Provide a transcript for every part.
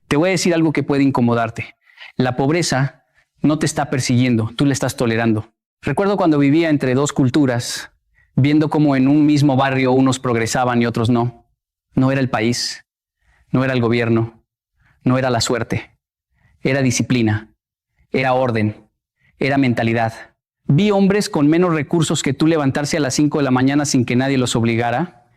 Te voy a decir algo que puede incomodarte. La pobreza no te está persiguiendo, tú la estás tolerando. Recuerdo cuando vivía entre dos culturas, viendo cómo en un mismo barrio unos progresaban y otros no. No era el país, no era el gobierno, no era la suerte. Era disciplina, era orden, era mentalidad. Vi hombres con menos recursos que tú levantarse a las 5 de la mañana sin que nadie los obligara.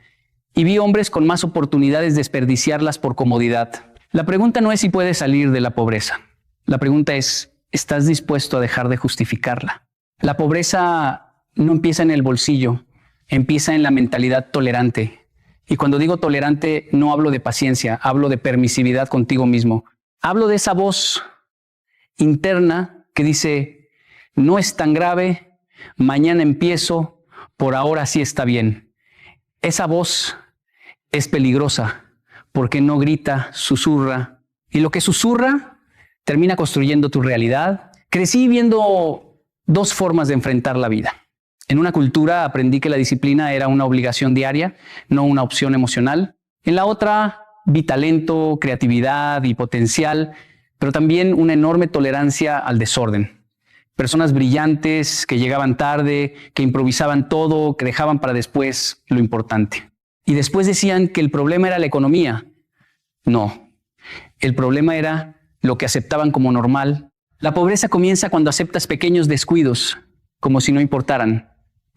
Y vi hombres con más oportunidades de desperdiciarlas por comodidad. La pregunta no es si puedes salir de la pobreza. La pregunta es, ¿estás dispuesto a dejar de justificarla? La pobreza no empieza en el bolsillo, empieza en la mentalidad tolerante. Y cuando digo tolerante, no hablo de paciencia, hablo de permisividad contigo mismo. Hablo de esa voz interna que dice, no es tan grave, mañana empiezo, por ahora sí está bien. Esa voz es peligrosa porque no grita, susurra. Y lo que susurra termina construyendo tu realidad. Crecí viendo dos formas de enfrentar la vida. En una cultura aprendí que la disciplina era una obligación diaria, no una opción emocional. En la otra vi talento, creatividad y potencial, pero también una enorme tolerancia al desorden. Personas brillantes que llegaban tarde, que improvisaban todo, que dejaban para después lo importante. Y después decían que el problema era la economía. No, el problema era lo que aceptaban como normal. La pobreza comienza cuando aceptas pequeños descuidos, como si no importaran.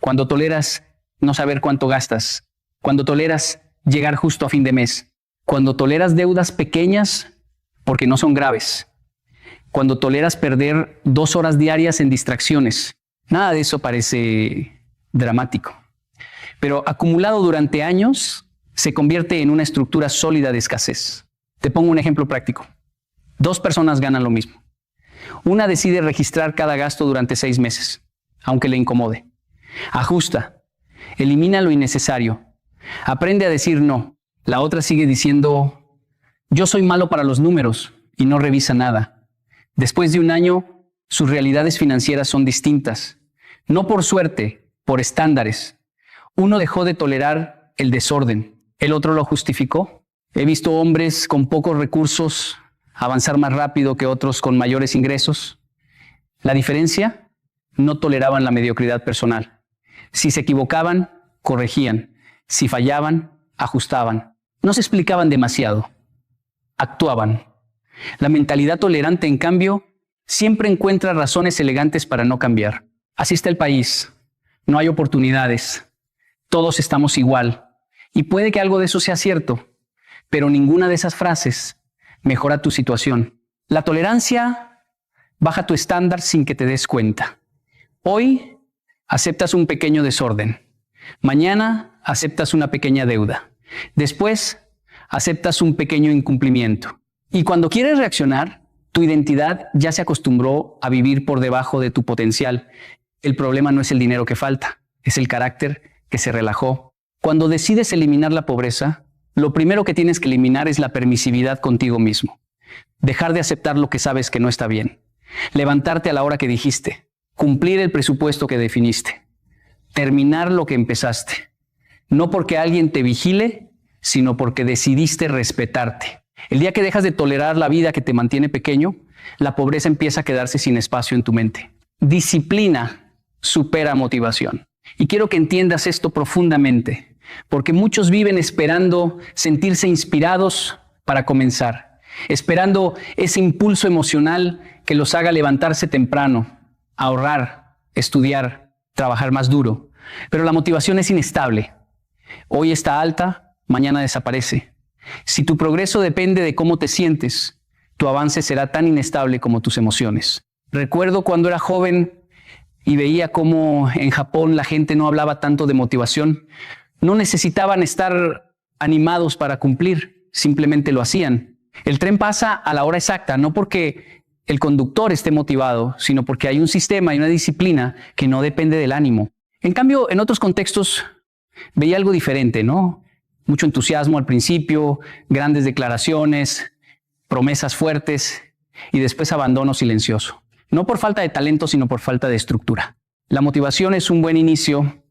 Cuando toleras no saber cuánto gastas. Cuando toleras llegar justo a fin de mes. Cuando toleras deudas pequeñas porque no son graves. Cuando toleras perder 2 horas diarias en distracciones. Nada de eso parece dramático. Pero acumulado durante años, se convierte en una estructura sólida de escasez. Te pongo un ejemplo práctico. 2 personas ganan lo mismo. Una decide registrar cada gasto durante 6 meses, aunque le incomode. Ajusta, elimina lo innecesario, aprende a decir no. La otra sigue diciendo, yo soy malo para los números y no revisa nada. Después de un año, sus realidades financieras son distintas. No por suerte, por estándares. Uno dejó de tolerar el desorden, el otro lo justificó. He visto hombres con pocos recursos avanzar más rápido que otros con mayores ingresos. La diferencia, no toleraban la mediocridad personal. Si se equivocaban, corregían. Si fallaban, ajustaban. No se explicaban demasiado, actuaban. La mentalidad tolerante, en cambio, siempre encuentra razones elegantes para no cambiar. Así está el país. No hay oportunidades. Todos estamos igual. Y puede que algo de eso sea cierto, pero ninguna de esas frases mejora tu situación. La tolerancia baja tu estándar sin que te des cuenta. Hoy aceptas un pequeño desorden. Mañana aceptas una pequeña deuda. Después aceptas un pequeño incumplimiento. Y cuando quieres reaccionar, tu identidad ya se acostumbró a vivir por debajo de tu potencial. El problema no es el dinero que falta, es el carácter que se relajó. Cuando decides eliminar la pobreza, lo primero que tienes que eliminar es la permisividad contigo mismo. Dejar de aceptar lo que sabes que no está bien. Levantarte a la hora que dijiste. Cumplir el presupuesto que definiste. Terminar lo que empezaste. No porque alguien te vigile, sino porque decidiste respetarte. El día que dejas de tolerar la vida que te mantiene pequeño, la pobreza empieza a quedarse sin espacio en tu mente. Disciplina supera motivación. Y quiero que entiendas esto profundamente, porque muchos viven esperando sentirse inspirados para comenzar, esperando ese impulso emocional que los haga levantarse temprano, ahorrar, estudiar, trabajar más duro. Pero la motivación es inestable. Hoy está alta, mañana desaparece. Si tu progreso depende de cómo te sientes, tu avance será tan inestable como tus emociones. Recuerdo cuando era joven y veía cómo en Japón la gente no hablaba tanto de motivación. No necesitaban estar animados para cumplir, simplemente lo hacían. El tren pasa a la hora exacta, no porque el conductor esté motivado, sino porque hay un sistema y una disciplina que no depende del ánimo. En cambio, en otros contextos veía algo diferente, ¿no? Mucho entusiasmo al principio, grandes declaraciones, promesas fuertes y después abandono silencioso. No por falta de talento, sino por falta de estructura. La motivación es un buen inicio,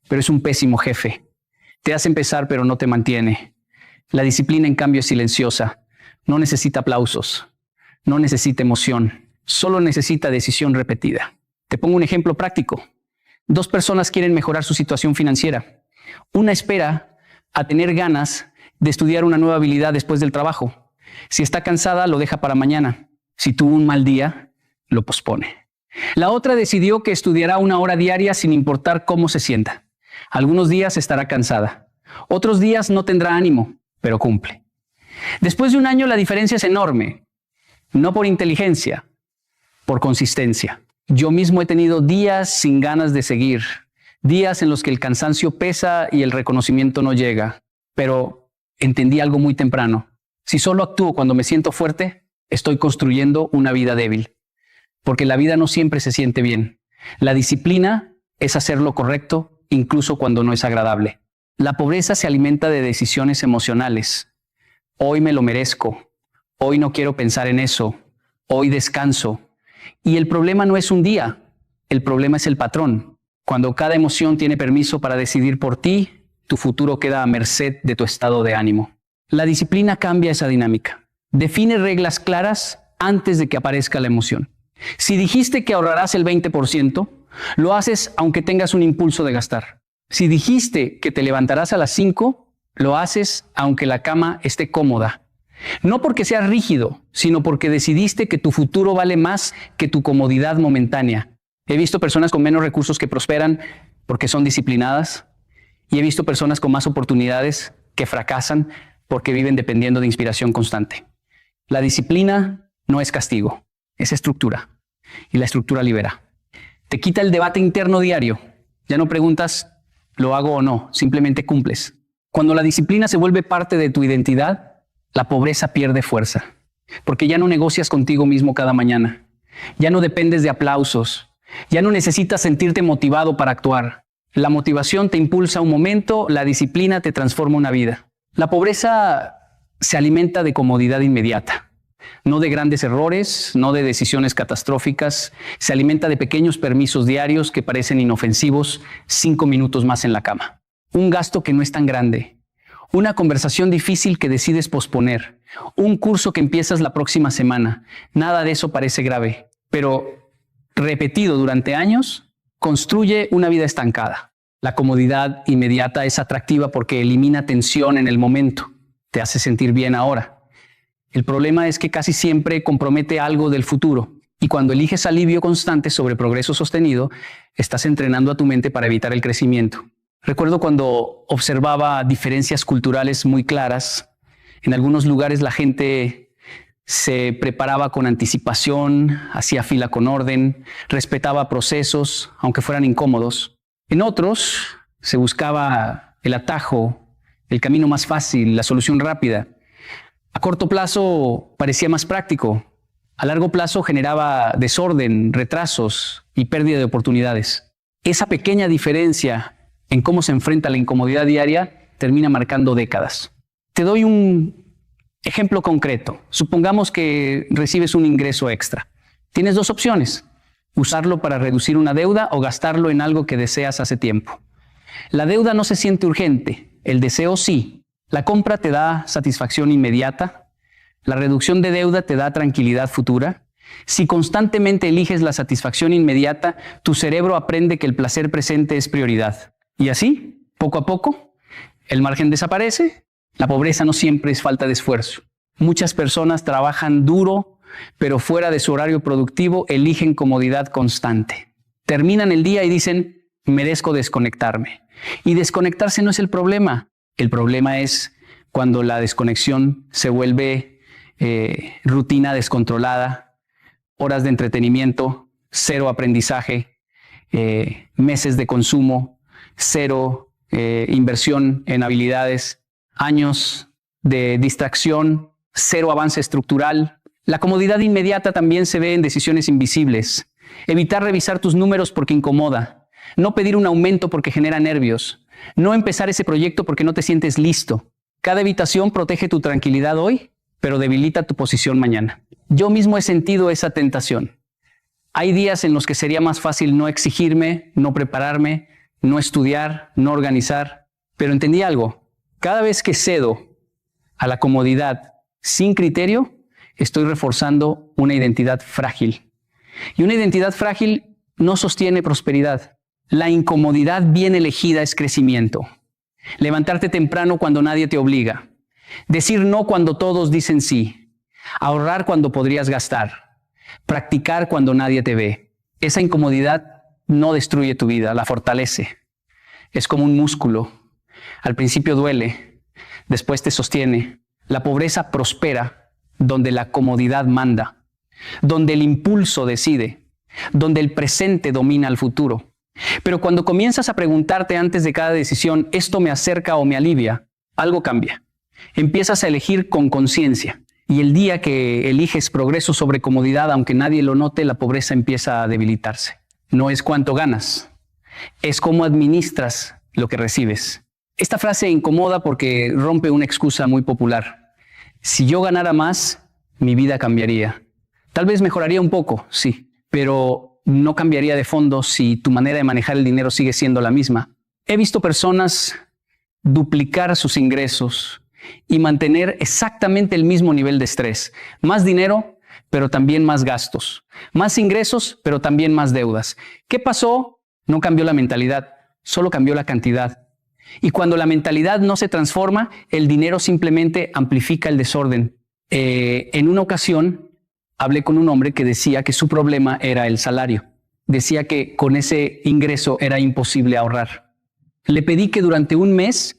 pero es un pésimo jefe. Te hace empezar, pero no te mantiene. La disciplina, en cambio, es silenciosa. No necesita aplausos, no necesita emoción, solo necesita decisión repetida. Te pongo un ejemplo práctico. 2 personas quieren mejorar su situación financiera. Una espera a tener ganas de estudiar una nueva habilidad después del trabajo. Si está cansada, lo deja para mañana. Si tuvo un mal día, lo pospone. La otra decidió que estudiará 1 hora diaria sin importar cómo se sienta. Algunos días estará cansada. Otros días no tendrá ánimo, pero cumple. Después de 1 año, la diferencia es enorme. No por inteligencia, por consistencia. Yo mismo he tenido días sin ganas de seguir, días en los que el cansancio pesa y el reconocimiento no llega. Pero entendí algo muy temprano. Si solo actúo cuando me siento fuerte, estoy construyendo una vida débil. Porque la vida no siempre se siente bien. La disciplina es hacer lo correcto, incluso cuando no es agradable. La pobreza se alimenta de decisiones emocionales. Hoy me lo merezco. Hoy no quiero pensar en eso. Hoy descanso. Y el problema no es un día. El problema es el patrón. Cuando cada emoción tiene permiso para decidir por ti, tu futuro queda a merced de tu estado de ánimo. La disciplina cambia esa dinámica. Define reglas claras antes de que aparezca la emoción. Si dijiste que ahorrarás el 20%, lo haces aunque tengas un impulso de gastar. Si dijiste que te levantarás a las 5, lo haces aunque la cama esté cómoda. No porque seas rígido, sino porque decidiste que tu futuro vale más que tu comodidad momentánea. He visto personas con menos recursos que prosperan porque son disciplinadas, y he visto personas con más oportunidades que fracasan porque viven dependiendo de inspiración constante. La disciplina no es castigo, es estructura, y la estructura libera. Te quita el debate interno diario. Ya no preguntas, ¿lo hago o no? Simplemente cumples. Cuando la disciplina se vuelve parte de tu identidad, la pobreza pierde fuerza, porque ya no negocias contigo mismo cada mañana. Ya no dependes de aplausos. Ya no necesitas sentirte motivado para actuar. La motivación te impulsa un momento, la disciplina te transforma una vida. La pobreza se alimenta de comodidad inmediata, no de grandes errores, no de decisiones catastróficas. Se alimenta de pequeños permisos diarios que parecen inofensivos, 5 minutos más en la cama. Un gasto que no es tan grande. Una conversación difícil que decides posponer. Un curso que empiezas la próxima semana. Nada de eso parece grave, pero repetido durante años, construye una vida estancada. La comodidad inmediata es atractiva porque elimina tensión en el momento. Te hace sentir bien ahora. El problema es que casi siempre compromete algo del futuro. Y cuando eliges alivio constante sobre progreso sostenido, estás entrenando a tu mente para evitar el crecimiento. Recuerdo cuando observaba diferencias culturales muy claras. En algunos lugares la gente se preparaba con anticipación, hacía fila con orden, respetaba procesos, aunque fueran incómodos. En otros se buscaba el atajo, el camino más fácil, la solución rápida. A corto plazo parecía más práctico. A largo plazo generaba desorden, retrasos y pérdida de oportunidades. Esa pequeña diferencia en cómo se enfrenta la incomodidad diaria termina marcando décadas. Te doy un ejemplo concreto. Supongamos que recibes un ingreso extra. Tienes 2 opciones: usarlo para reducir una deuda o gastarlo en algo que deseas hace tiempo. La deuda no se siente urgente, el deseo sí. La compra te da satisfacción inmediata, la reducción de deuda te da tranquilidad futura. Si constantemente eliges la satisfacción inmediata, tu cerebro aprende que el placer presente es prioridad. Y así, poco a poco, el margen desaparece. La pobreza no siempre es falta de esfuerzo. Muchas personas trabajan duro, pero fuera de su horario productivo eligen comodidad constante. Terminan el día y dicen, merezco desconectarme. Y desconectarse no es el problema. El problema es cuando la desconexión se vuelve rutina descontrolada, horas de entretenimiento, 0 aprendizaje, meses de consumo, 0 inversión en habilidades, años de distracción, 0 avance estructural. La comodidad inmediata también se ve en decisiones invisibles. Evitar revisar tus números porque incomoda. No pedir un aumento porque genera nervios. No empezar ese proyecto porque no te sientes listo. Cada evitación protege tu tranquilidad hoy, pero debilita tu posición mañana. Yo mismo he sentido esa tentación. Hay días en los que sería más fácil no exigirme, no prepararme, no estudiar, no organizar. Pero entendí algo. Cada vez que cedo a la comodidad sin criterio, estoy reforzando una identidad frágil. Y una identidad frágil no sostiene prosperidad. La incomodidad bien elegida es crecimiento. Levantarte temprano cuando nadie te obliga. Decir no cuando todos dicen sí. Ahorrar cuando podrías gastar. Practicar cuando nadie te ve. Esa incomodidad no destruye tu vida, la fortalece. Es como un músculo. Al principio duele, después te sostiene. La pobreza prospera donde la comodidad manda, donde el impulso decide, donde el presente domina el futuro. Pero cuando comienzas a preguntarte antes de cada decisión, ¿esto me acerca o me alivia?, algo cambia. Empiezas a elegir con conciencia. Y el día que eliges progreso sobre comodidad, aunque nadie lo note, la pobreza empieza a debilitarse. No es cuánto ganas, es cómo administras lo que recibes. Esta frase incomoda porque rompe una excusa muy popular. Si yo ganara más, mi vida cambiaría. Tal vez mejoraría un poco, sí, pero no cambiaría de fondo si tu manera de manejar el dinero sigue siendo la misma. He visto personas duplicar sus ingresos y mantener exactamente el mismo nivel de estrés. Más dinero, pero también más gastos. Más ingresos, pero también más deudas. ¿Qué pasó? No cambió la mentalidad, solo cambió la cantidad. Y cuando la mentalidad no se transforma, el dinero simplemente amplifica el desorden. En una ocasión hablé con un hombre que decía que su problema era el salario. Decía que con ese ingreso era imposible ahorrar. Le pedí que durante un mes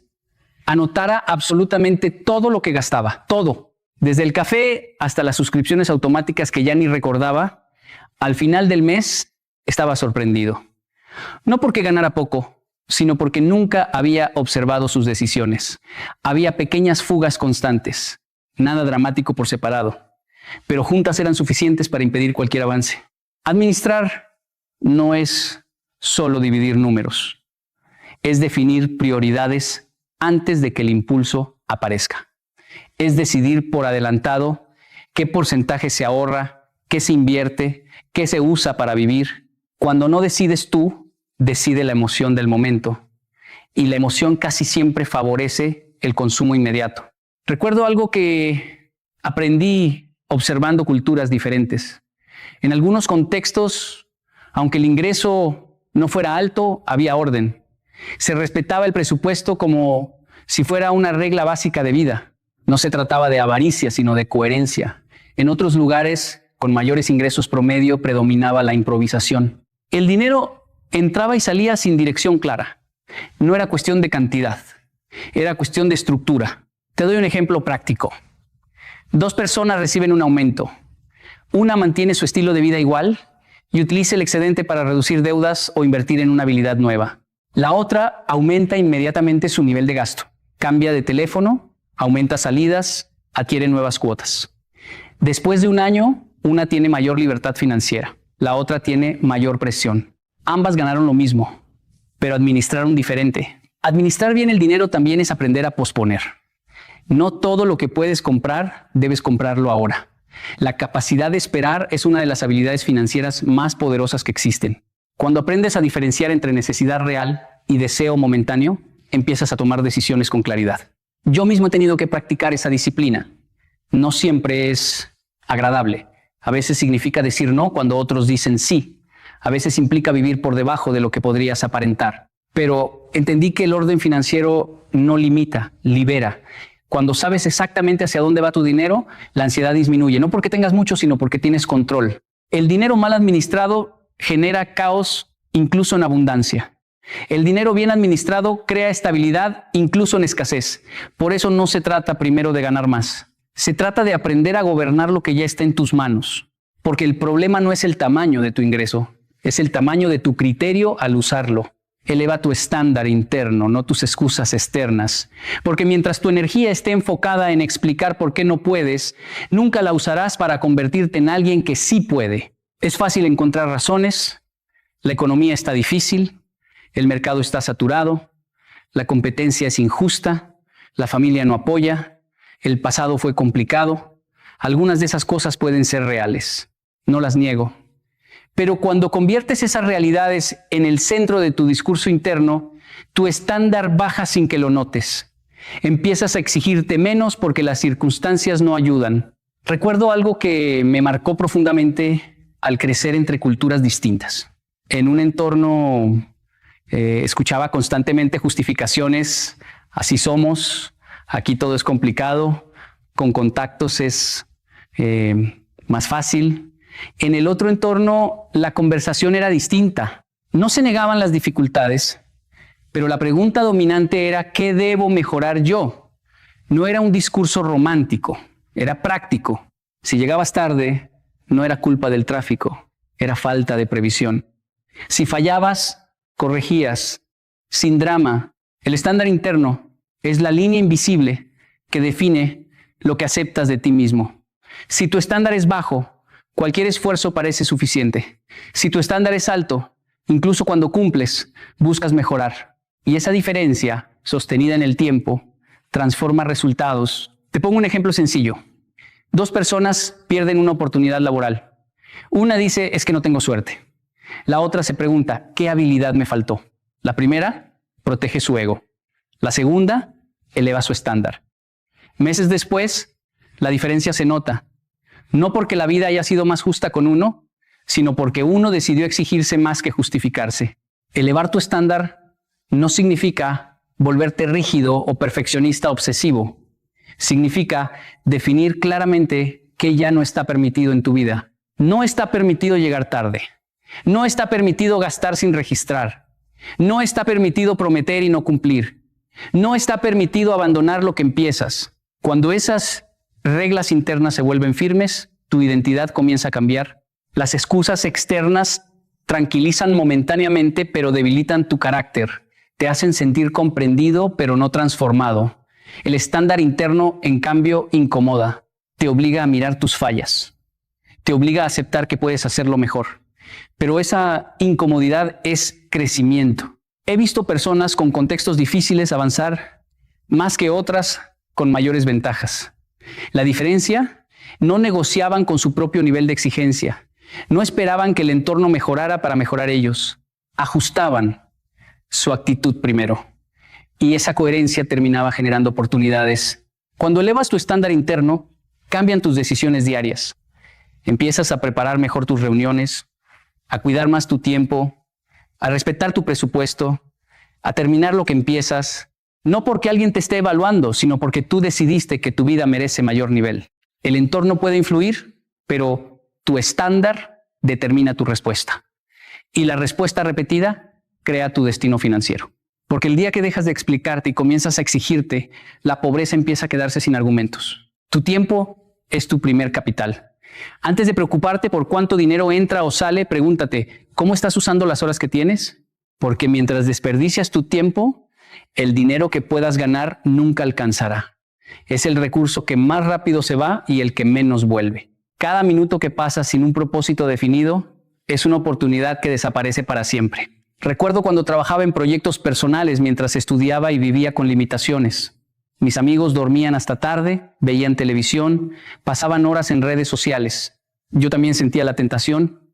anotara absolutamente todo lo que gastaba, todo. Desde el café hasta las suscripciones automáticas que ya ni recordaba. Al final del mes estaba sorprendido. No porque ganara poco, sino porque nunca había observado sus decisiones. Había pequeñas fugas constantes, nada dramático por separado, pero juntas eran suficientes para impedir cualquier avance. Administrar no es solo dividir números, es definir prioridades antes de que el impulso aparezca. Es decidir por adelantado qué porcentaje se ahorra, qué se invierte, qué se usa para vivir. Cuando no decides tú, decide la emoción del momento. Y la emoción casi siempre favorece el consumo inmediato. Recuerdo algo que aprendí observando culturas diferentes. En algunos contextos, aunque el ingreso no fuera alto, había orden. Se respetaba el presupuesto como si fuera una regla básica de vida. No se trataba de avaricia, sino de coherencia. En otros lugares, con mayores ingresos promedio, predominaba la improvisación. El dinero entraba y salía sin dirección clara. No era cuestión de cantidad, era cuestión de estructura. Te doy un ejemplo práctico. 2 personas reciben un aumento. Una mantiene su estilo de vida igual y utiliza el excedente para reducir deudas o invertir en una habilidad nueva. La otra aumenta inmediatamente su nivel de gasto. Cambia de teléfono, aumenta salidas, adquiere nuevas cuotas. Después de un año, una tiene mayor libertad financiera, la otra tiene mayor presión. Ambas ganaron lo mismo, pero administraron diferente. Administrar bien el dinero también es aprender a posponer. No todo lo que puedes comprar, debes comprarlo ahora. La capacidad de esperar es una de las habilidades financieras más poderosas que existen. Cuando aprendes a diferenciar entre necesidad real y deseo momentáneo, empiezas a tomar decisiones con claridad. Yo mismo he tenido que practicar esa disciplina. No siempre es agradable. A veces significa decir no cuando otros dicen sí. A veces implica vivir por debajo de lo que podrías aparentar. Pero entendí que el orden financiero no limita, libera. Cuando sabes exactamente hacia dónde va tu dinero, la ansiedad disminuye. No porque tengas mucho, sino porque tienes control. El dinero mal administrado genera caos incluso en abundancia. El dinero bien administrado crea estabilidad incluso en escasez. Por eso no se trata primero de ganar más. Se trata de aprender a gobernar lo que ya está en tus manos. Porque el problema no es el tamaño de tu ingreso, es el tamaño de tu criterio al usarlo. Eleva tu estándar interno, no tus excusas externas. Porque mientras tu energía esté enfocada en explicar por qué no puedes, nunca la usarás para convertirte en alguien que sí puede. Es fácil encontrar razones. La economía está difícil. El mercado está saturado, la competencia es injusta, la familia no apoya, el pasado fue complicado. Algunas de esas cosas pueden ser reales, no las niego. Pero cuando conviertes esas realidades en el centro de tu discurso interno, tu estándar baja sin que lo notes. Empiezas a exigirte menos porque las circunstancias no ayudan. Recuerdo algo que me marcó profundamente al crecer entre culturas distintas. En un entorno escuchaba constantemente justificaciones, así somos, aquí todo es complicado, con contactos es más fácil. En el otro entorno la conversación era distinta. No se negaban las dificultades, pero la pregunta dominante era ¿qué debo mejorar yo? No era un discurso romántico, era práctico. Si llegabas tarde, no era culpa del tráfico, era falta de previsión. Si fallabas, corregías, sin drama. El estándar interno es la línea invisible que define lo que aceptas de ti mismo. Si tu estándar es bajo, cualquier esfuerzo parece suficiente. Si tu estándar es alto, incluso cuando cumples, buscas mejorar. Y esa diferencia, sostenida en el tiempo, transforma resultados. Te pongo un ejemplo sencillo. 2 personas pierden una oportunidad laboral. Una dice, es que no tengo suerte. La otra se pregunta, ¿qué habilidad me faltó? La primera, protege su ego. La segunda, eleva su estándar. Meses después, la diferencia se nota. No porque la vida haya sido más justa con uno, sino porque uno decidió exigirse más que justificarse. Elevar tu estándar no significa volverte rígido o perfeccionista obsesivo. Significa definir claramente qué ya no está permitido en tu vida. No está permitido llegar tarde. No está permitido gastar sin registrar. No está permitido prometer y no cumplir. No está permitido abandonar lo que empiezas. Cuando esas reglas internas se vuelven firmes, tu identidad comienza a cambiar. Las excusas externas tranquilizan momentáneamente, pero debilitan tu carácter. Te hacen sentir comprendido, pero no transformado. El estándar interno, en cambio, incomoda. Te obliga a mirar tus fallas. Te obliga a aceptar que puedes hacerlo mejor. Pero esa incomodidad es crecimiento. He visto personas con contextos difíciles avanzar más que otras con mayores ventajas. La diferencia, no negociaban con su propio nivel de exigencia. No esperaban que el entorno mejorara para mejorar ellos. Ajustaban su actitud primero. Y esa coherencia terminaba generando oportunidades. Cuando elevas tu estándar interno, cambian tus decisiones diarias. Empiezas a preparar mejor tus reuniones, a cuidar más tu tiempo, a respetar tu presupuesto, a terminar lo que empiezas, no porque alguien te esté evaluando, sino porque tú decidiste que tu vida merece mayor nivel. El entorno puede influir, pero tu estándar determina tu respuesta. Y la respuesta repetida crea tu destino financiero. Porque el día que dejas de explicarte y comienzas a exigirte, la pobreza empieza a quedarse sin argumentos. Tu tiempo es tu primer capital. Antes de preocuparte por cuánto dinero entra o sale, pregúntate, ¿cómo estás usando las horas que tienes? Porque mientras desperdicias tu tiempo, el dinero que puedas ganar nunca alcanzará. Es el recurso que más rápido se va y el que menos vuelve. Cada minuto que pasa sin un propósito definido es una oportunidad que desaparece para siempre. Recuerdo cuando trabajaba en proyectos personales mientras estudiaba y vivía con limitaciones. Mis amigos dormían hasta tarde, veían televisión, pasaban horas en redes sociales. Yo también sentía la tentación,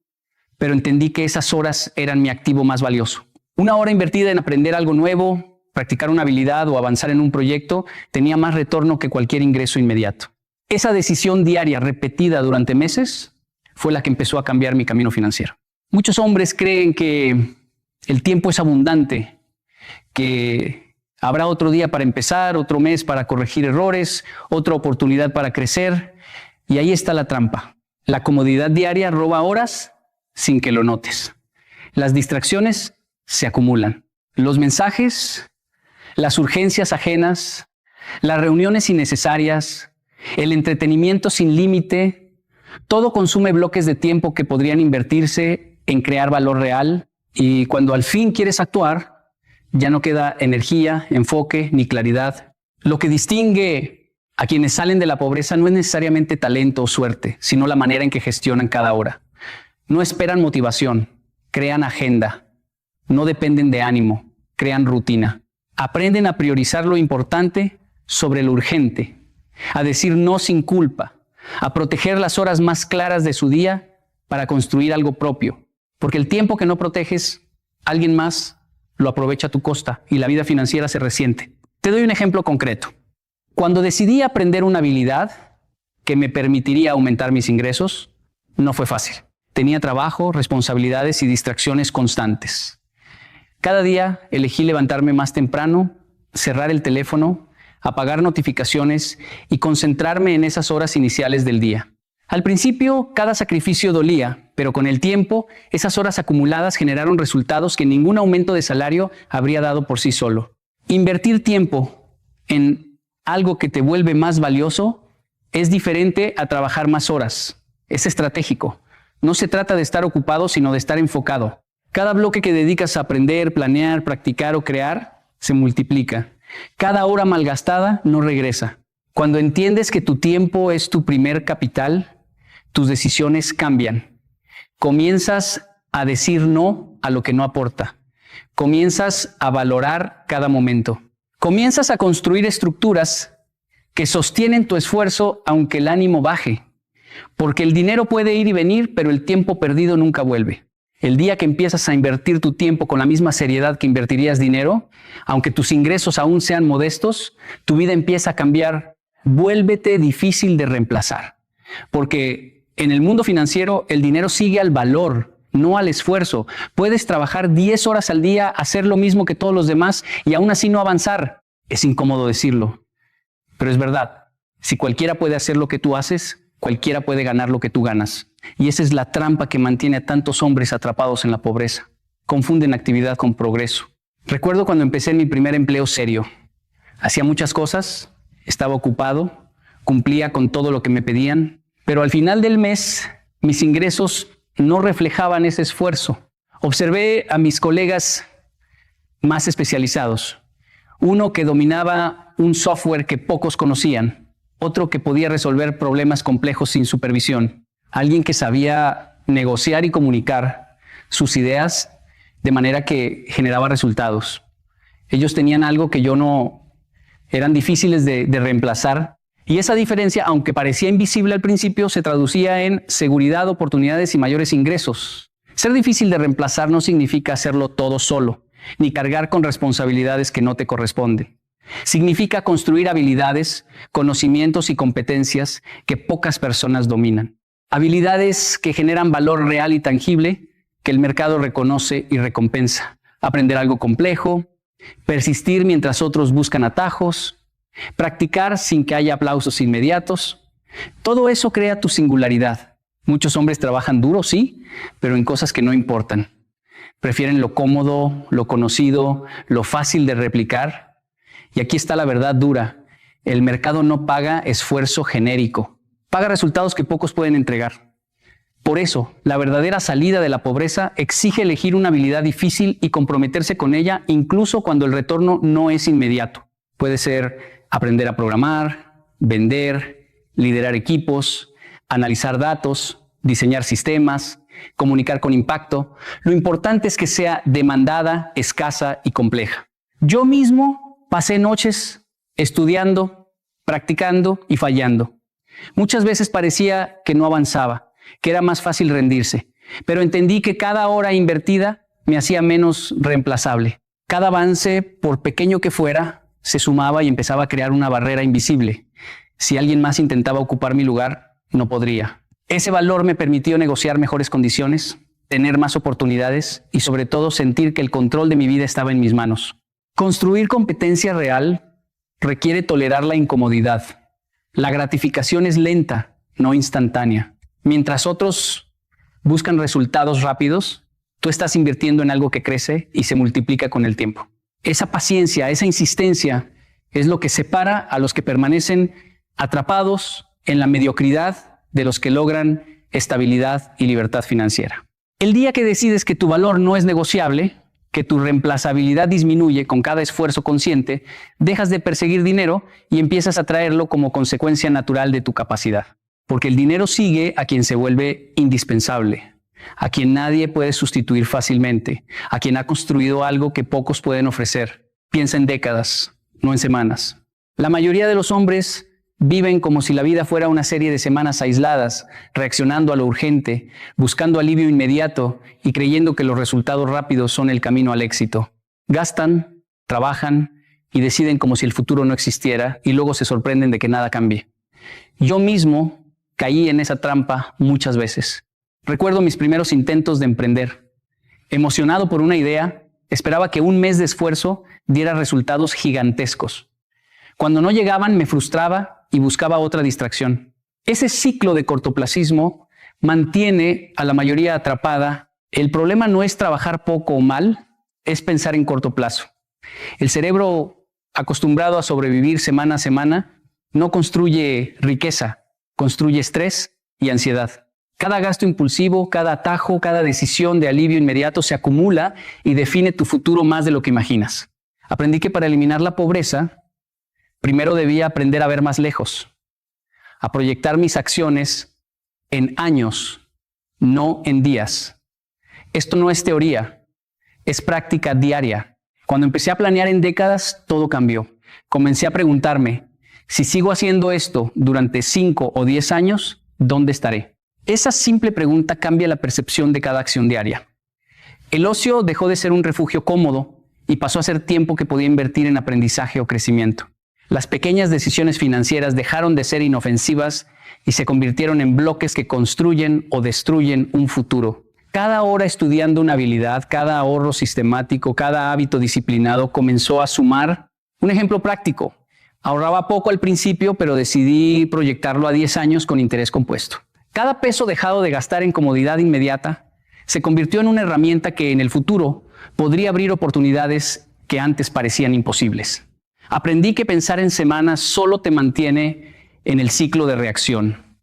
pero entendí que esas horas eran mi activo más valioso. Una hora invertida en aprender algo nuevo, practicar una habilidad o avanzar en un proyecto tenía más retorno que cualquier ingreso inmediato. Esa decisión diaria repetida durante meses fue la que empezó a cambiar mi camino financiero. Muchos hombres creen que el tiempo es abundante, que habrá otro día para empezar, otro mes para corregir errores, otra oportunidad para crecer. Y ahí está la trampa. La comodidad diaria roba horas sin que lo notes. Las distracciones se acumulan. Los mensajes, las urgencias ajenas, las reuniones innecesarias, el entretenimiento sin límite, todo consume bloques de tiempo que podrían invertirse en crear valor real. Y cuando al fin quieres actuar, ya no queda energía, enfoque ni claridad. Lo que distingue a quienes salen de la pobreza no es necesariamente talento o suerte, sino la manera en que gestionan cada hora. No esperan motivación, crean agenda. No dependen de ánimo, crean rutina. Aprenden a priorizar lo importante sobre lo urgente, a decir no sin culpa, a proteger las horas más claras de su día para construir algo propio. Porque el tiempo que no proteges, alguien más lo aprovecha a tu costa y la vida financiera se resiente. Te doy un ejemplo concreto. Cuando decidí aprender una habilidad que me permitiría aumentar mis ingresos, no fue fácil. Tenía trabajo, responsabilidades y distracciones constantes. Cada día elegí levantarme más temprano, cerrar el teléfono, apagar notificaciones y concentrarme en esas horas iniciales del día. Al principio, cada sacrificio dolía, pero con el tiempo, esas horas acumuladas generaron resultados que ningún aumento de salario habría dado por sí solo. Invertir tiempo en algo que te vuelve más valioso es diferente a trabajar más horas. Es estratégico. No se trata de estar ocupado, sino de estar enfocado. Cada bloque que dedicas a aprender, planear, practicar o crear se multiplica. Cada hora malgastada no regresa. Cuando entiendes que tu tiempo es tu primer capital, tus decisiones cambian. Comienzas a decir no a lo que no aporta. Comienzas a valorar cada momento. Comienzas a construir estructuras que sostienen tu esfuerzo aunque el ánimo baje. Porque el dinero puede ir y venir, pero el tiempo perdido nunca vuelve. El día que empiezas a invertir tu tiempo con la misma seriedad que invertirías dinero, aunque tus ingresos aún sean modestos, tu vida empieza a cambiar. Vuélvete difícil de reemplazar. Porque en el mundo financiero el dinero sigue al valor, no al esfuerzo. Puedes trabajar 10 horas al día, hacer lo mismo que todos los demás y aún así no avanzar. Es incómodo decirlo, pero es verdad. Si cualquiera puede hacer lo que tú haces, cualquiera puede ganar lo que tú ganas. Y esa es la trampa que mantiene a tantos hombres atrapados en la pobreza. Confunden actividad con progreso. Recuerdo cuando empecé mi primer empleo serio. Hacía muchas cosas, estaba ocupado, cumplía con todo lo que me pedían, pero al final del mes mis ingresos no reflejaban ese esfuerzo. Observé a mis colegas más especializados. Uno que dominaba un software que pocos conocían. Otro que podía resolver problemas complejos sin supervisión. Alguien que sabía negociar y comunicar sus ideas de manera que generaba resultados. Ellos tenían algo que yo no... Eran difíciles de reemplazar. Y esa diferencia, aunque parecía invisible al principio, se traducía en seguridad, oportunidades y mayores ingresos. Ser difícil de reemplazar no significa hacerlo todo solo, ni cargar con responsabilidades que no te corresponden. Significa construir habilidades, conocimientos y competencias que pocas personas dominan. Habilidades que generan valor real y tangible que el mercado reconoce y recompensa. Aprender algo complejo, persistir mientras otros buscan atajos, practicar sin que haya aplausos inmediatos. Todo eso crea tu singularidad. Muchos hombres trabajan duro, sí, pero en cosas que no importan. Prefieren lo cómodo, lo conocido, lo fácil de replicar. Y aquí está la verdad dura. El mercado no paga esfuerzo genérico. Paga resultados que pocos pueden entregar. Por eso, la verdadera salida de la pobreza exige elegir una habilidad difícil y comprometerse con ella incluso cuando el retorno no es inmediato. Puede ser aprender a programar, vender, liderar equipos, analizar datos, diseñar sistemas, comunicar con impacto. Lo importante es que sea demandada, escasa y compleja. Yo mismo pasé noches estudiando, practicando y fallando. Muchas veces parecía que no avanzaba, que era más fácil rendirse, pero entendí que cada hora invertida me hacía menos reemplazable. Cada avance, por pequeño que fuera, se sumaba y empezaba a crear una barrera invisible. Si alguien más intentaba ocupar mi lugar, no podría. Ese valor me permitió negociar mejores condiciones, tener más oportunidades y sobre todo sentir que el control de mi vida estaba en mis manos. Construir competencia real requiere tolerar la incomodidad. La gratificación es lenta, no instantánea. Mientras otros buscan resultados rápidos, tú estás invirtiendo en algo que crece y se multiplica con el tiempo. Esa paciencia, esa insistencia es lo que separa a los que permanecen atrapados en la mediocridad de los que logran estabilidad y libertad financiera. El día que decides que tu valor no es negociable, que tu reemplazabilidad disminuye con cada esfuerzo consciente, dejas de perseguir dinero y empiezas a traerlo como consecuencia natural de tu capacidad. Porque el dinero sigue a quien se vuelve indispensable, a quien nadie puede sustituir fácilmente, a quien ha construido algo que pocos pueden ofrecer. Piensa en décadas, no en semanas. La mayoría de los hombres viven como si la vida fuera una serie de semanas aisladas, reaccionando a lo urgente, buscando alivio inmediato y creyendo que los resultados rápidos son el camino al éxito. Gastan, trabajan, y deciden como si el futuro no existiera y luego se sorprenden de que nada cambie. Yo mismo caí en esa trampa muchas veces. Recuerdo mis primeros intentos de emprender. Emocionado por una idea, esperaba que un mes de esfuerzo diera resultados gigantescos. Cuando no llegaban, me frustraba y buscaba otra distracción. Ese ciclo de cortoplacismo mantiene a la mayoría atrapada. El problema no es trabajar poco o mal, es pensar en corto plazo. El cerebro, acostumbrado a sobrevivir semana a semana, no construye riqueza, construye estrés y ansiedad. Cada gasto impulsivo, cada atajo, cada decisión de alivio inmediato se acumula y define tu futuro más de lo que imaginas. Aprendí que para eliminar la pobreza, primero debía aprender a ver más lejos, a proyectar mis acciones en años, no en días. Esto no es teoría, es práctica diaria. Cuando empecé a planear en décadas, todo cambió. Comencé a preguntarme, si sigo haciendo esto durante 5 o 10 años, ¿dónde estaré? Esa simple pregunta cambia la percepción de cada acción diaria. El ocio dejó de ser un refugio cómodo y pasó a ser tiempo que podía invertir en aprendizaje o crecimiento. Las pequeñas decisiones financieras dejaron de ser inofensivas y se convirtieron en bloques que construyen o destruyen un futuro. Cada hora estudiando una habilidad, cada ahorro sistemático, cada hábito disciplinado comenzó a sumar. Un ejemplo práctico. Ahorraba poco al principio, pero decidí proyectarlo a 10 años con interés compuesto. Cada peso dejado de gastar en comodidad inmediata se convirtió en una herramienta que en el futuro podría abrir oportunidades que antes parecían imposibles. Aprendí que pensar en semanas solo te mantiene en el ciclo de reacción.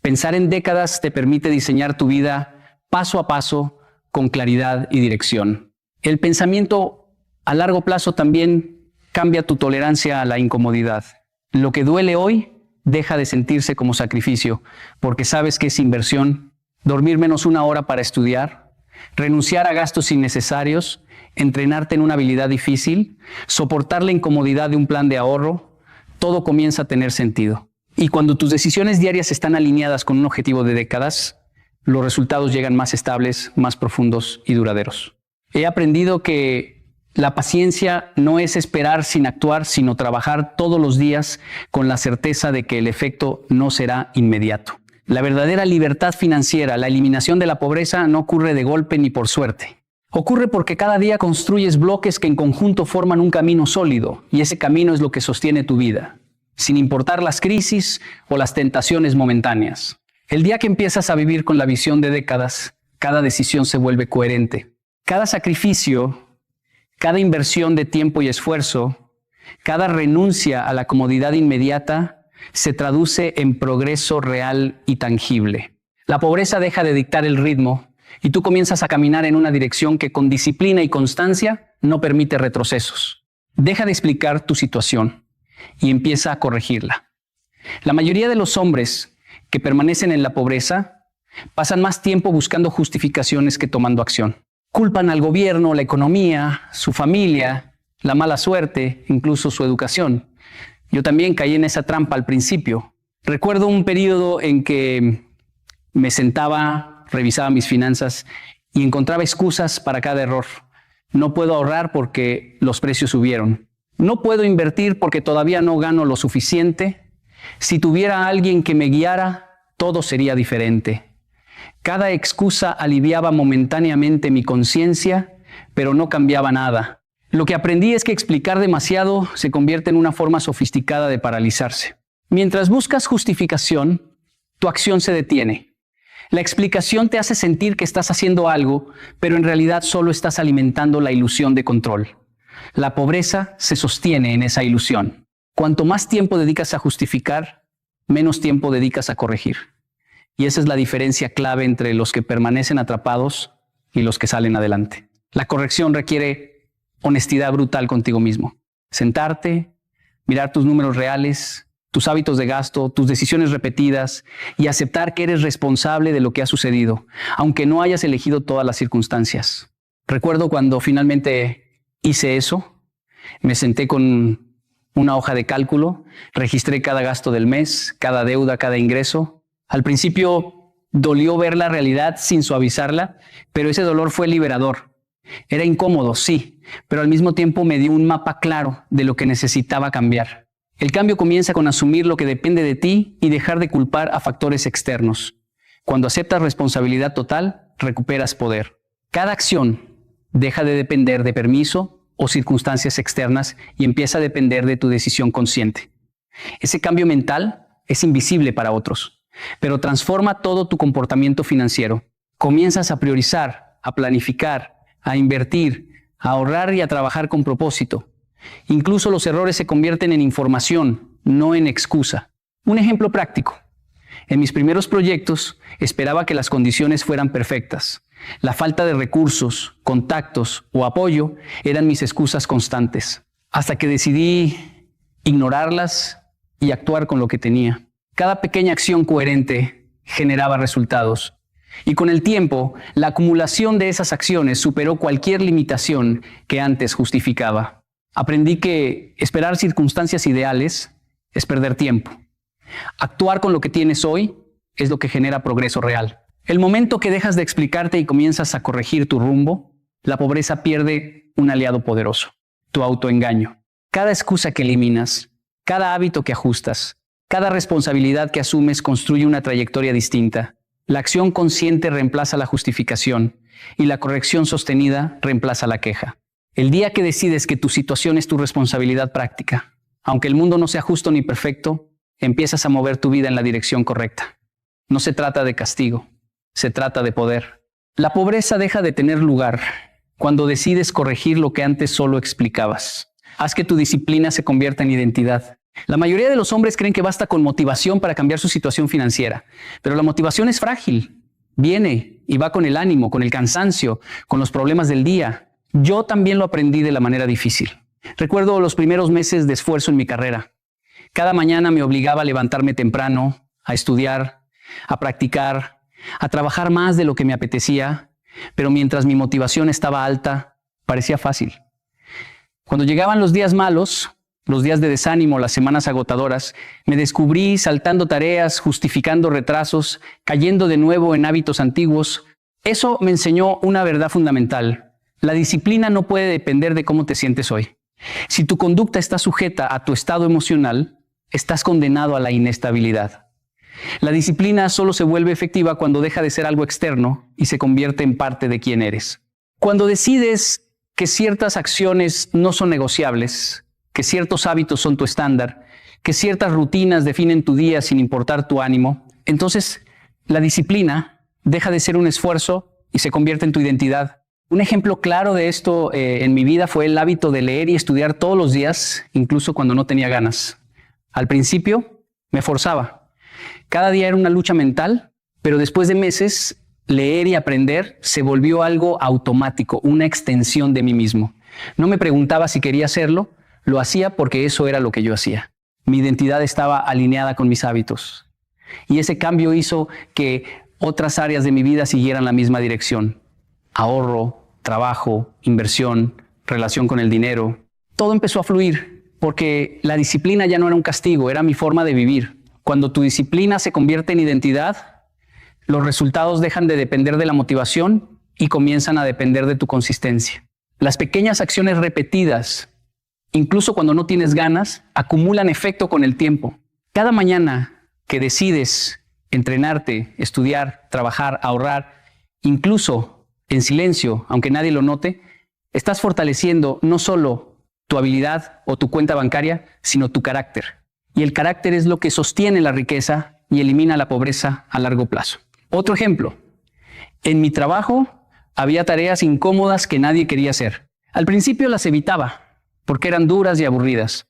Pensar en décadas te permite diseñar tu vida paso a paso con claridad y dirección. El pensamiento a largo plazo también cambia tu tolerancia a la incomodidad. Lo que duele hoy deja de sentirse como sacrificio, porque sabes que es inversión. Dormir menos 1 hora para estudiar, renunciar a gastos innecesarios, entrenarte en una habilidad difícil, soportar la incomodidad de un plan de ahorro, todo comienza a tener sentido. Y cuando tus decisiones diarias están alineadas con un objetivo de décadas, los resultados llegan más estables, más profundos y duraderos. He aprendido que la paciencia no es esperar sin actuar, sino trabajar todos los días con la certeza de que el efecto no será inmediato. La verdadera libertad financiera, la eliminación de la pobreza, no ocurre de golpe ni por suerte. Ocurre porque cada día construyes bloques que en conjunto forman un camino sólido, y ese camino es lo que sostiene tu vida, sin importar las crisis o las tentaciones momentáneas. El día que empiezas a vivir con la visión de décadas, cada decisión se vuelve coherente. Cada sacrificio, cada inversión de tiempo y esfuerzo, cada renuncia a la comodidad inmediata, se traduce en progreso real y tangible. La pobreza deja de dictar el ritmo y tú comienzas a caminar en una dirección que con disciplina y constancia no permite retrocesos. Deja de explicar tu situación y empieza a corregirla. La mayoría de los hombres que permanecen en la pobreza pasan más tiempo buscando justificaciones que tomando acción. Culpan al gobierno, la economía, su familia, la mala suerte, incluso su educación. Yo también caí en esa trampa al principio. Recuerdo un periodo en que me sentaba, revisaba mis finanzas y encontraba excusas para cada error. No puedo ahorrar porque los precios subieron. No puedo invertir porque todavía no gano lo suficiente. Si tuviera alguien que me guiara, todo sería diferente. Cada excusa aliviaba momentáneamente mi conciencia, pero no cambiaba nada. Lo que aprendí es que explicar demasiado se convierte en una forma sofisticada de paralizarse. Mientras buscas justificación, tu acción se detiene. La explicación te hace sentir que estás haciendo algo, pero en realidad solo estás alimentando la ilusión de control. La pobreza se sostiene en esa ilusión. Cuanto más tiempo dedicas a justificar, menos tiempo dedicas a corregir. Y esa es la diferencia clave entre los que permanecen atrapados y los que salen adelante. La corrección requiere honestidad brutal contigo mismo. Sentarte, mirar tus números reales, tus hábitos de gasto, tus decisiones repetidas y aceptar que eres responsable de lo que ha sucedido, aunque no hayas elegido todas las circunstancias. Recuerdo cuando finalmente hice eso, me senté con una hoja de cálculo, registré cada gasto del mes, cada deuda, cada ingreso. Al principio dolió ver la realidad sin suavizarla, pero ese dolor fue liberador. Era incómodo, sí, pero al mismo tiempo me dio un mapa claro de lo que necesitaba cambiar. El cambio comienza con asumir lo que depende de ti y dejar de culpar a factores externos. Cuando aceptas responsabilidad total, recuperas poder. Cada acción deja de depender de permiso o circunstancias externas y empieza a depender de tu decisión consciente. Ese cambio mental es invisible para otros, pero transforma todo tu comportamiento financiero. Comienzas a priorizar, a planificar, a invertir, a ahorrar y a trabajar con propósito. Incluso los errores se convierten en información, no en excusa. Un ejemplo práctico. En mis primeros proyectos esperaba que las condiciones fueran perfectas. La falta de recursos, contactos o apoyo eran mis excusas constantes, hasta que decidí ignorarlas y actuar con lo que tenía. Cada pequeña acción coherente generaba resultados. Y con el tiempo, la acumulación de esas acciones superó cualquier limitación que antes justificaba. Aprendí que esperar circunstancias ideales es perder tiempo. Actuar con lo que tienes hoy es lo que genera progreso real. El momento que dejas de explicarte y comienzas a corregir tu rumbo, la pobreza pierde un aliado poderoso, tu autoengaño. Cada excusa que eliminas, cada hábito que ajustas, cada responsabilidad que asumes construye una trayectoria distinta. La acción consciente reemplaza la justificación y la corrección sostenida reemplaza la queja. El día que decides que tu situación es tu responsabilidad práctica, aunque el mundo no sea justo ni perfecto, empiezas a mover tu vida en la dirección correcta. No se trata de castigo, se trata de poder. La pobreza deja de tener lugar cuando decides corregir lo que antes solo explicabas. Haz que tu disciplina se convierta en identidad. La mayoría de los hombres creen que basta con motivación para cambiar su situación financiera, pero la motivación es frágil. Viene y va con el ánimo, con el cansancio, con los problemas del día. Yo también lo aprendí de la manera difícil. Recuerdo los primeros meses de esfuerzo en mi carrera. Cada mañana me obligaba a levantarme temprano, a estudiar, a practicar, a trabajar más de lo que me apetecía, pero mientras mi motivación estaba alta, parecía fácil. Cuando llegaban los días malos, los días de desánimo, las semanas agotadoras, me descubrí saltando tareas, justificando retrasos, cayendo de nuevo en hábitos antiguos. Eso me enseñó una verdad fundamental. La disciplina no puede depender de cómo te sientes hoy. Si tu conducta está sujeta a tu estado emocional, estás condenado a la inestabilidad. La disciplina solo se vuelve efectiva cuando deja de ser algo externo y se convierte en parte de quién eres. Cuando decides que ciertas acciones no son negociables, que ciertos hábitos son tu estándar, que ciertas rutinas definen tu día sin importar tu ánimo, entonces la disciplina deja de ser un esfuerzo y se convierte en tu identidad. Un ejemplo claro de esto en mi vida fue el hábito de leer y estudiar todos los días, incluso cuando no tenía ganas. Al principio me forzaba. Cada día era una lucha mental, pero después de meses, leer y aprender se volvió algo automático, una extensión de mí mismo. No me preguntaba si quería hacerlo, lo hacía porque eso era lo que yo hacía. Mi identidad estaba alineada con mis hábitos. Y ese cambio hizo que otras áreas de mi vida siguieran la misma dirección. Ahorro, trabajo, inversión, relación con el dinero. Todo empezó a fluir porque la disciplina ya no era un castigo, era mi forma de vivir. Cuando tu disciplina se convierte en identidad, los resultados dejan de depender de la motivación y comienzan a depender de tu consistencia. Las pequeñas acciones repetidas, incluso cuando no tienes ganas, acumulan efecto con el tiempo. Cada mañana que decides entrenarte, estudiar, trabajar, ahorrar, incluso en silencio, aunque nadie lo note, estás fortaleciendo no solo tu habilidad o tu cuenta bancaria, sino tu carácter. Y el carácter es lo que sostiene la riqueza y elimina la pobreza a largo plazo. Otro ejemplo. En mi trabajo había tareas incómodas que nadie quería hacer. Al principio las evitaba, porque eran duras y aburridas.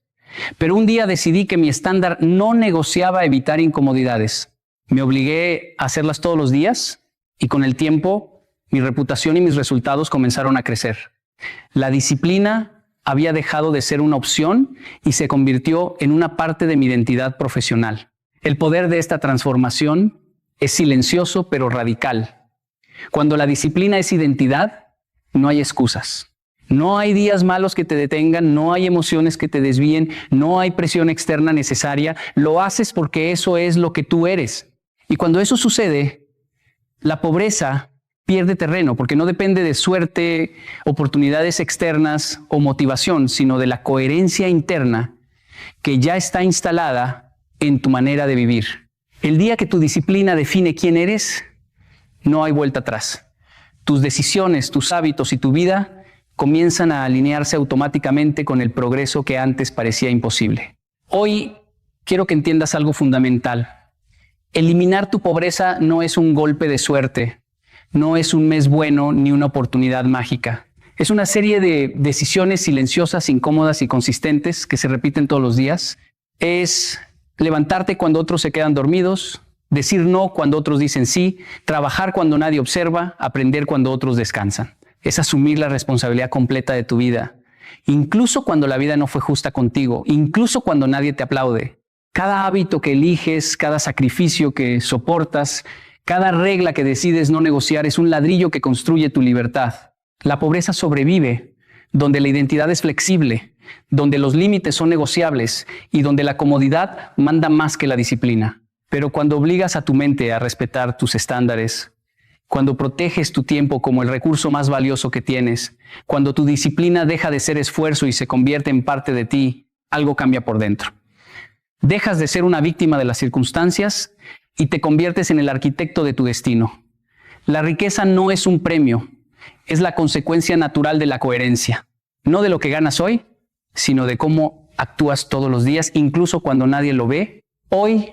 Pero un día decidí que mi estándar no negociaba evitar incomodidades. Me obligué a hacerlas todos los días y con el tiempo mi reputación y mis resultados comenzaron a crecer. La disciplina había dejado de ser una opción y se convirtió en una parte de mi identidad profesional. El poder de esta transformación es silencioso pero radical. Cuando la disciplina es identidad, no hay excusas. No hay días malos que te detengan, no hay emociones que te desvíen, no hay presión externa necesaria. Lo haces porque eso es lo que tú eres. Y cuando eso sucede, la pobreza pierde terreno, porque no depende de suerte, oportunidades externas o motivación, sino de la coherencia interna que ya está instalada en tu manera de vivir. El día que tu disciplina define quién eres, no hay vuelta atrás. Tus decisiones, tus hábitos y tu vida comienzan a alinearse automáticamente con el progreso que antes parecía imposible. Hoy quiero que entiendas algo fundamental. Eliminar tu pobreza no es un golpe de suerte, no es un mes bueno ni una oportunidad mágica. Es una serie de decisiones silenciosas, incómodas y consistentes que se repiten todos los días. Es levantarte cuando otros se quedan dormidos, decir no cuando otros dicen sí, trabajar cuando nadie observa, aprender cuando otros descansan. Es asumir la responsabilidad completa de tu vida, incluso cuando la vida no fue justa contigo, incluso cuando nadie te aplaude. Cada hábito que eliges, cada sacrificio que soportas, cada regla que decides no negociar es un ladrillo que construye tu libertad. La pobreza sobrevive donde la identidad es flexible, donde los límites son negociables y donde la comodidad manda más que la disciplina. Pero cuando obligas a tu mente a respetar tus estándares, cuando proteges tu tiempo como el recurso más valioso que tienes, cuando tu disciplina deja de ser esfuerzo y se convierte en parte de ti, algo cambia por dentro. Dejas de ser una víctima de las circunstancias y te conviertes en el arquitecto de tu destino. La riqueza no es un premio, es la consecuencia natural de la coherencia. No de lo que ganas hoy, sino de cómo actúas todos los días, incluso cuando nadie lo ve. Hoy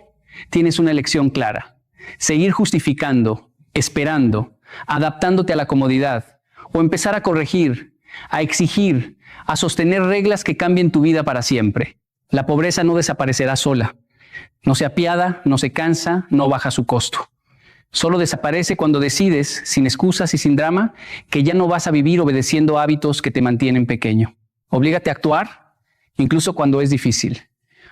tienes una elección clara. Seguir justificando, esperando, adaptándote a la comodidad, o empezar a corregir, a exigir, a sostener reglas que cambien tu vida para siempre. La pobreza no desaparecerá sola. No se apiada, no se cansa, no baja su costo. Solo desaparece cuando decides, sin excusas y sin drama, que ya no vas a vivir obedeciendo hábitos que te mantienen pequeño. Oblígate a actuar, incluso cuando es difícil.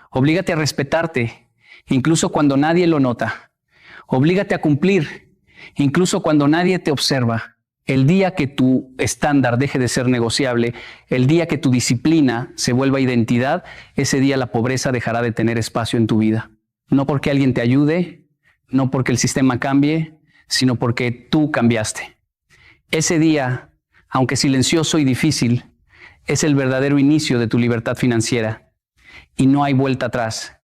Oblígate a respetarte, incluso cuando nadie lo nota. Oblígate a cumplir, incluso cuando nadie te observa. El día que tu estándar deje de ser negociable, el día que tu disciplina se vuelva identidad, ese día la pobreza dejará de tener espacio en tu vida. No porque alguien te ayude, no porque el sistema cambie, sino porque tú cambiaste. Ese día, aunque silencioso y difícil, es el verdadero inicio de tu libertad financiera. Y no hay vuelta atrás.